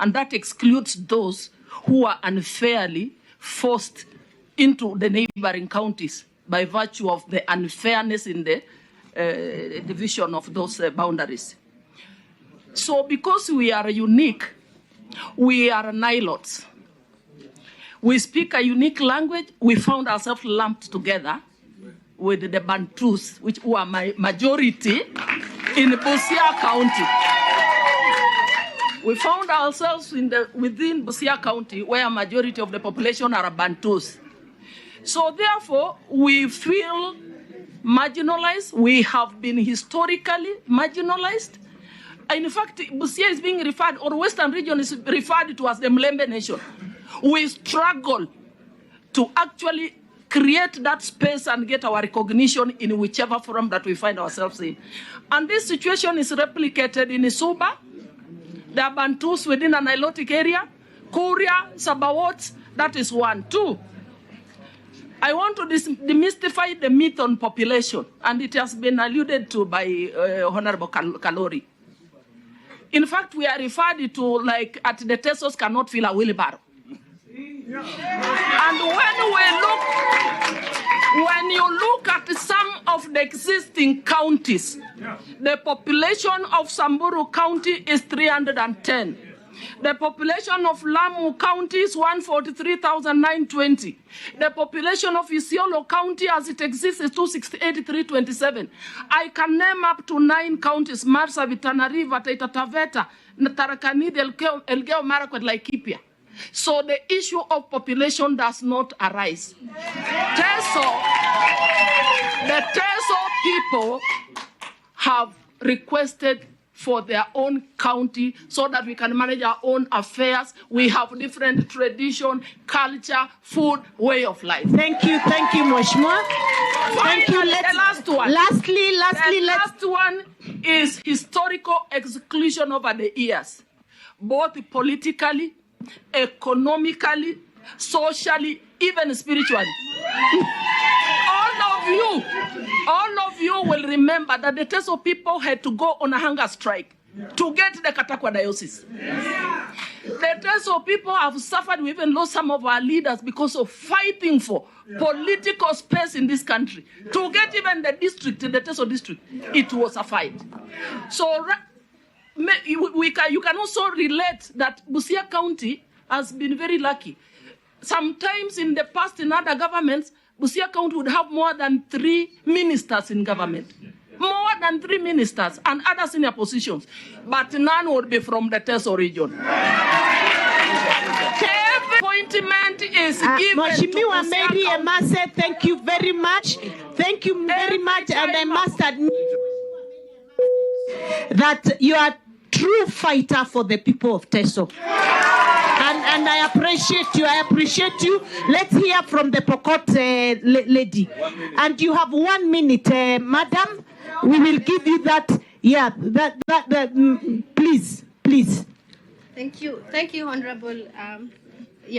and that excludes those who are unfairly forced into the neighboring counties by virtue of the unfairness in the division of those boundaries. So because we are unique, we are Nilots. We speak a unique language. We found ourselves lumped together with the Bantus, which were my majority in Busia County. We found ourselves within Busia County, where a majority of the population are Bantus. So therefore, we feel marginalized. We have been historically marginalized. In fact, Busia is being referred, or Western region is referred to as the Mlembe Nation. We struggle to actually create that space and get our recognition in whichever forum that we find ourselves in. And this situation is replicated in Isuba. There are Bantus within an Nilotic area, Kuria, Sabawots, that is one. Two, I want to demystify the myth on population, and it has been alluded to by Honorable Kalori. In fact, we are referred to like at the Tesos cannot fill a wheelbarrow. And when you look at some of the existing counties, the population of Samburu County is 310. The population of Lamu County is 143,920. The population of Isiolo County as it exists is 268,327. I can name up to 9 counties: Marsabit, Tana River, Taita Taveta, Tarakanid, Elgeyo Marakwet, Laikipia. So the issue of population does not arise. The Teso people have requested for their own county so that we can manage our own affairs. We have different tradition, culture, food, way of life. Thank you, Mheshimiwa. Thank you. The last one. Lastly, the last one is historical exclusion over the years, both politically, economically, socially, even spiritually. All of you will remember that the Teso people had to go on a hunger strike to get the Katakwa diocese. The Teso people have suffered. We even lost some of our leaders because of fighting for political space in this country. To get even the district, the Teso district, it was a fight. So you can also relate that Busia County has been very lucky. Sometimes in the past, in other governments, Busia County would have more than 3 ministers in government. More than 3 ministers and other senior positions. But none would be from the Teso region. Every appointment is given Mheshimiwa Mary Emase, thank you very much. Thank you very much. And I must admit that you are a true fighter for the people of Teso. And I appreciate you. Let's hear from the Pokot lady. And you have 1 minute, madam. We will give you that. Yeah, please. Thank you, Honorable